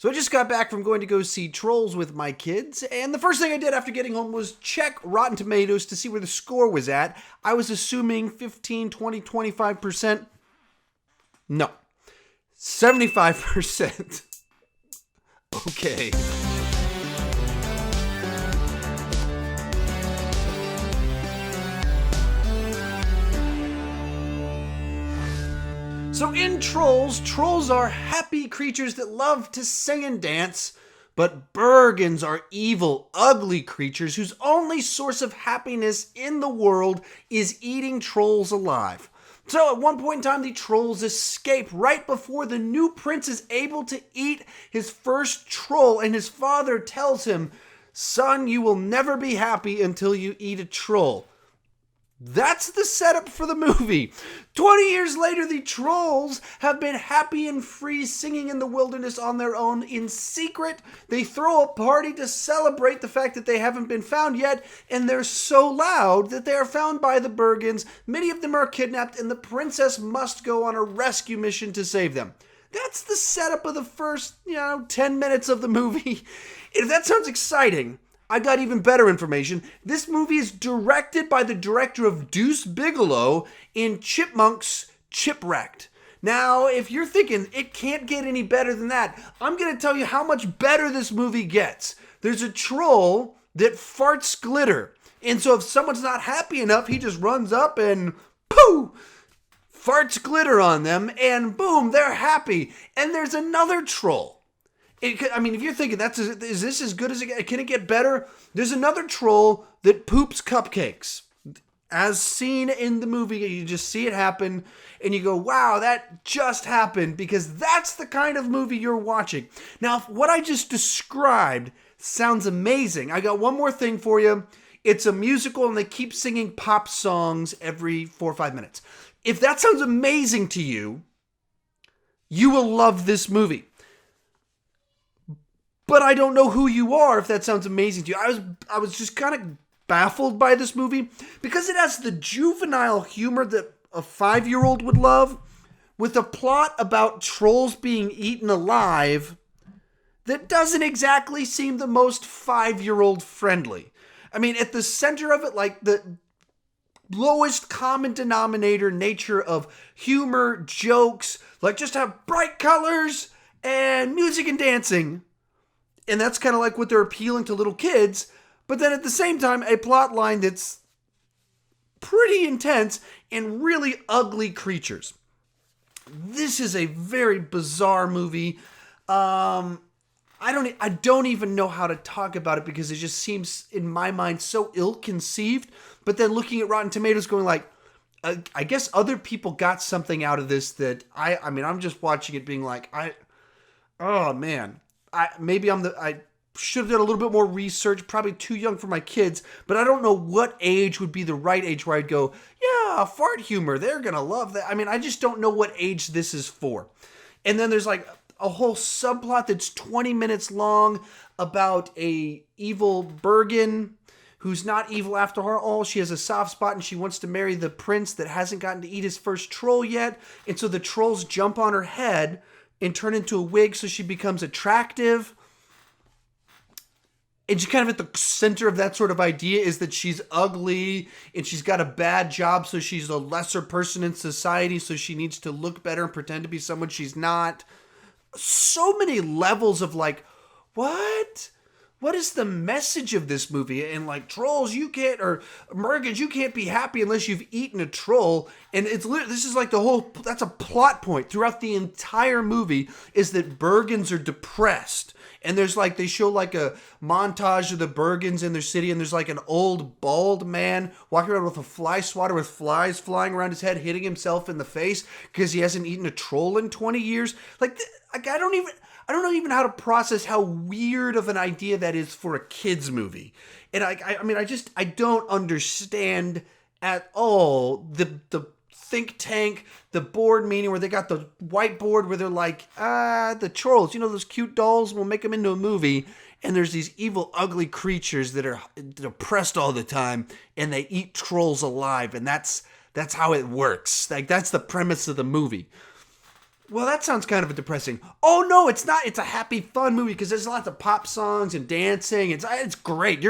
So I just got back from going to go see Trolls with my kids, and the first thing I did after getting home was check Rotten Tomatoes to see where the score was at. I was assuming 15, 20, 25%. No. 75%. Okay. So in trolls are happy creatures that love to sing and dance, but Bergens are evil, ugly creatures whose only source of happiness in the world is eating trolls alive. So at one point in time, the trolls escape right before the new prince is able to eat his first troll, and his father tells him, "Son, you will never be happy until you eat a troll." That's the setup for the movie. 20 years later, the trolls have been happy and free singing in the wilderness on their own in secret. They throw a party to celebrate the fact that they haven't been found yet, and they're so loud that they are found by the Bergens. Many of them are kidnapped, and the princess must go on a rescue mission to save them. That's the setup of the first, 10 minutes of the movie. If that sounds exciting, I got even better information. This movie is directed by the director of Deuce Bigalow in Chipmunks Chipwrecked. Now, if you're thinking it can't get any better than that, I'm going to tell you how much better this movie gets. There's a troll that farts glitter. And so if someone's not happy enough, he just runs up and pooh! Farts glitter on them, and boom, they're happy. And there's another troll. If you're thinking, is this as good as it gets? Can it get better? There's another troll that poops cupcakes. As seen in the movie, you just see it happen, and you go, wow, that just happened, because that's the kind of movie you're watching. Now, if what I just described sounds amazing, I got one more thing for you. It's a musical, and they keep singing pop songs every 4 or 5 minutes. If that sounds amazing to you, you will love this movie. But I don't know who you are if that sounds amazing to you. I was just kind of baffled by this movie because it has the juvenile humor that a 5-year-old would love, with a plot about trolls being eaten alive that doesn't exactly seem the most 5-year-old friendly. I mean, at the center of it, like the lowest common denominator nature of humor, jokes, like just have bright colors and music and dancing. And that's kind of like what they're appealing to little kids. But then at the same time, a plot line that's pretty intense and really ugly creatures. This is a very bizarre movie. I don't even know how to talk about it because it just seems, in my mind, so ill-conceived. But then looking at Rotten Tomatoes going like, I guess other people got something out of this that I'm just watching it being like, oh man. I should have done a little bit more research, probably too young for my kids, but I don't know what age would be the right age where I'd go, yeah, fart humor, they're going to love that. I just don't know what age this is for. And then there's like a whole subplot that's 20 minutes long about a evil Bergen who's not evil after all. She has a soft spot and she wants to marry the prince that hasn't gotten to eat his first troll yet. And so the trolls jump on her head and turn into a wig so she becomes attractive. And she's kind of at the center of that sort of idea is that she's ugly and she's got a bad job, so she's a lesser person in society, so she needs to look better and pretend to be someone she's not. So many levels of like, what? What is the message of this movie? And like, trolls, you can't, or Bergens, you can't be happy unless you've eaten a troll. And it's literally, this is like that's a plot point throughout the entire movie, is that Bergens are depressed. And there's like, they show like a montage of the Bergens in their city, and there's like an old bald man walking around with a fly swatter with flies flying around his head, hitting himself in the face because he hasn't eaten a troll in 20 years. Like I don't know even how to process how weird of an idea that is for a kid's movie. And I don't understand at all the think tank, the board meeting where they got the whiteboard where they're like, the trolls, those cute dolls, we'll make them into a movie. And there's these evil, ugly creatures that are depressed all the time, and they eat trolls alive. And that's how it works. Like, that's the premise of the movie. Well, that sounds kind of depressing. Oh no, it's not. It's a happy, fun movie because there's lots of pop songs and dancing. It's great.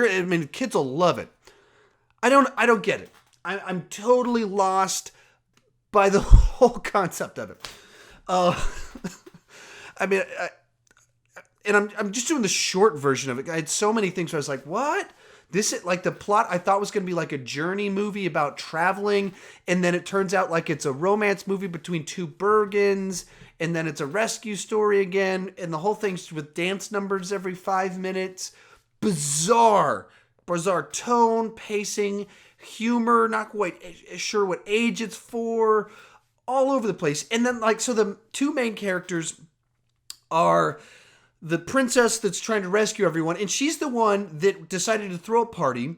Kids will love it. I don't get it. I'm totally lost by the whole concept of it. I mean, I'm just doing the short version of it. I had so many things where I was like, what? This is like the plot I thought was going to be like a journey movie about traveling. And then it turns out like it's a romance movie between two Bergens. And then it's a rescue story again. And the whole thing's with dance numbers every 5 minutes. Bizarre tone, pacing, humor, not quite sure what age it's for, all over the place. And then so the two main characters are the princess that's trying to rescue everyone, and she's the one that decided to throw a party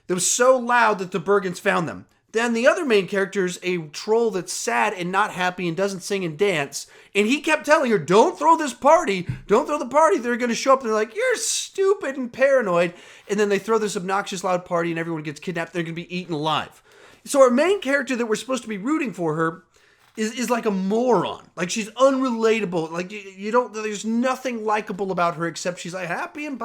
that was so loud that the Bergens found them. Then the other main character is a troll that's sad and not happy and doesn't sing and dance, and he kept telling her, don't throw this party, don't throw the party, they're going to show up, and they're like, you're stupid and paranoid, and then they throw this obnoxious loud party and everyone gets kidnapped, they're going to be eaten alive. So our main character that we're supposed to be rooting for her is like a moron. Like, she's unrelatable. Like, there's nothing likable about her except she's like happy and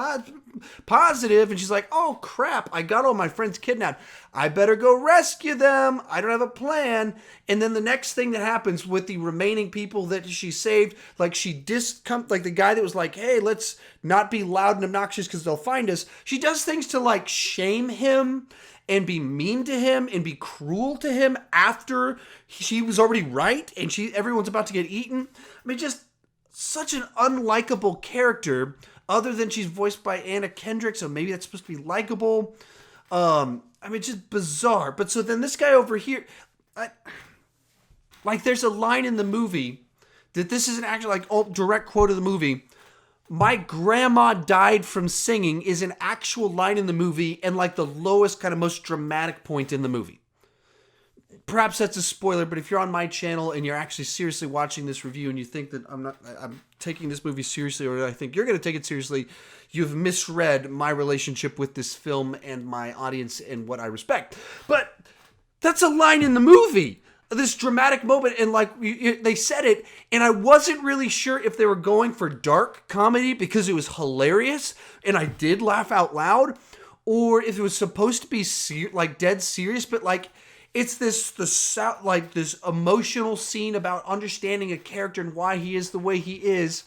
positive. And she's like, oh crap, I got all my friends kidnapped. I better go rescue them. I don't have a plan. And then the next thing that happens with the remaining people that she saved, like like the guy that was like, hey, let's not be loud and obnoxious because they'll find us. She does things to like shame him and be mean to him and be cruel to him after she was already right and everyone's about to get eaten. I mean, just such an unlikable character, other than she's voiced by Anna Kendrick, so maybe that's supposed to be likable. I mean, just bizarre. But so then this guy over here, there's a line in the movie that this is an actual direct quote of the movie. My grandma died from singing is an actual line in the movie and like the lowest kind of most dramatic point in the movie. Perhaps that's a spoiler, but if you're on my channel and you're actually seriously watching this review and you think that I'm taking this movie seriously, or I think you're going to take it seriously, you've misread my relationship with this film and my audience and what I respect. But that's a line in the movie. This dramatic moment, and they said it, and I wasn't really sure if they were going for dark comedy because it was hilarious and I did laugh out loud, or if it was supposed to be dead serious, but it's this emotional scene about understanding a character and why he is the way he is,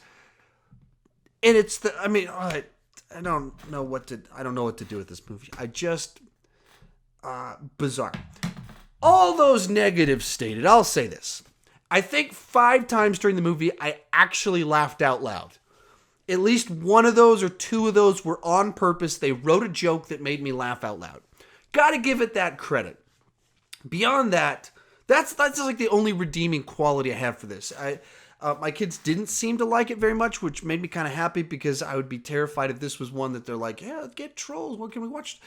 and I don't know what to do with this movie. Bizarre. All those negatives stated, I'll say this. I think 5 times during the movie, I actually laughed out loud. At least one of those or 2 of those were on purpose. They wrote a joke that made me laugh out loud. Gotta give it that credit. Beyond that, that's like the only redeeming quality I have for this. My kids didn't seem to like it very much, which made me kind of happy because I would be terrified if this was one that they're like, yeah, get Trolls. What can we watch?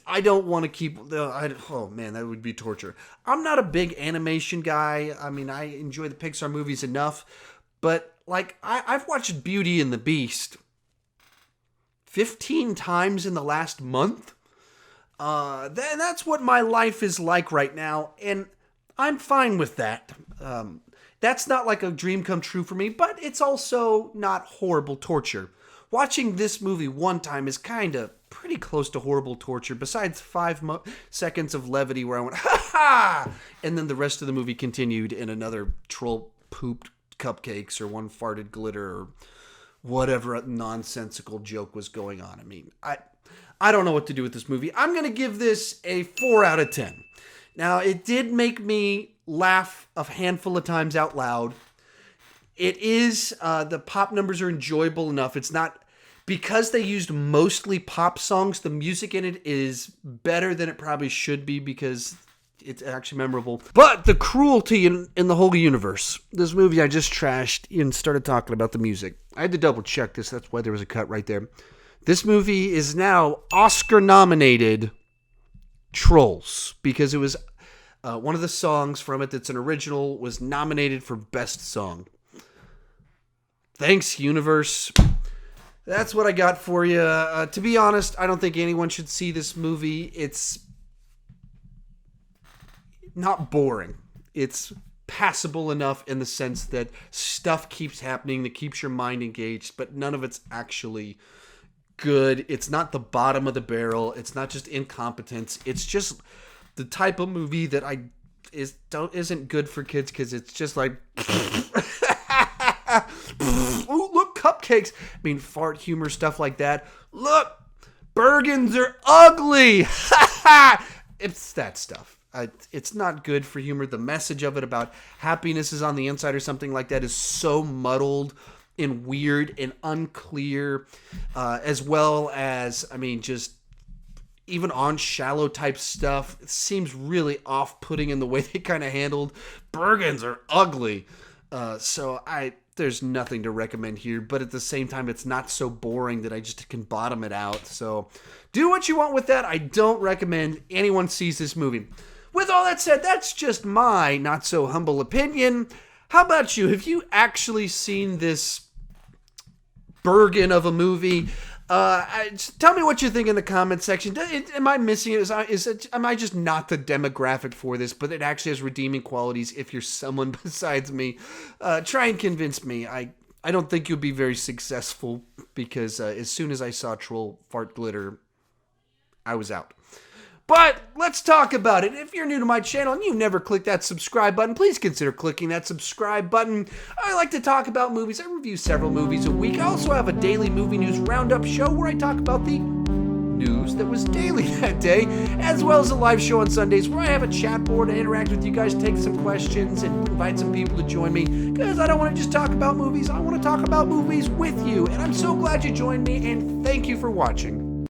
I don't want to keep... oh, man, that would be torture. I'm not a big animation guy. I mean, I enjoy the Pixar movies enough. But, I've watched Beauty and the Beast 15 times in the last month. That's what my life is like right now. And I'm fine with that. That's not like a dream come true for me. But it's also not horrible torture. Watching this movie one time is kind of pretty close to horrible torture, besides 5 seconds of levity where I went, ha ha! And then the rest of the movie continued in another troll pooped cupcakes or one farted glitter or whatever nonsensical joke was going on. I mean, I don't know what to do with this movie. I'm going to give this a 4 out of 10. Now, it did make me laugh a handful of times out loud. It is, the pop numbers are enjoyable enough. It's not... Because they used mostly pop songs, the music in it is better than it probably should be because it's actually memorable. But the cruelty in the whole universe. This movie I just trashed and started talking about the music. I had to double check this. That's why there was a cut right there. This movie is now Oscar-nominated Trolls because it was one of the songs from it that's an original was nominated for Best Song. Thanks, universe. That's what I got for you. To be honest, I don't think anyone should see this movie. It's not boring. It's passable enough in the sense that stuff keeps happening that keeps your mind engaged, but none of it's actually good. It's not the bottom of the barrel. It's not just incompetence. It's just the type of movie that isn't good for kids because it's just like, ooh, look, cupcakes. I mean, fart humor, stuff like that. Look, Bergens are ugly. It's that stuff. It's not good for humor. The message of it about happiness is on the inside or something like that is so muddled and weird and unclear, as well as, I mean, just even on shallow type stuff. It seems really off-putting in the way they kind of handled Bergens are ugly. So there's nothing to recommend here, but at the same time, it's not so boring that I just can bottom it out. So do what you want with that. I don't recommend anyone sees this movie. With all that said, that's just my not so humble opinion. How about you? Have you actually seen this Bergen of a movie? Tell me what you think in the comment section. Am I missing it? Am I just not the demographic for this? But it actually has redeeming qualities. If you're someone besides me, try and convince me. I don't think you'll be very successful because as soon as I saw Troll Fart Glitter, I was out. But let's talk about it. If you're new to my channel and you've never clicked that subscribe button, please consider clicking that subscribe button. I like to talk about movies. I review several movies a week. I also have a daily movie news roundup show where I talk about the news that was daily that day, as well as a live show on Sundays where I have a chat board and interact with you guys, take some questions, and invite some people to join me, because I don't want to just talk about movies. I want to talk about movies with you, and I'm so glad you joined me, and thank you for watching.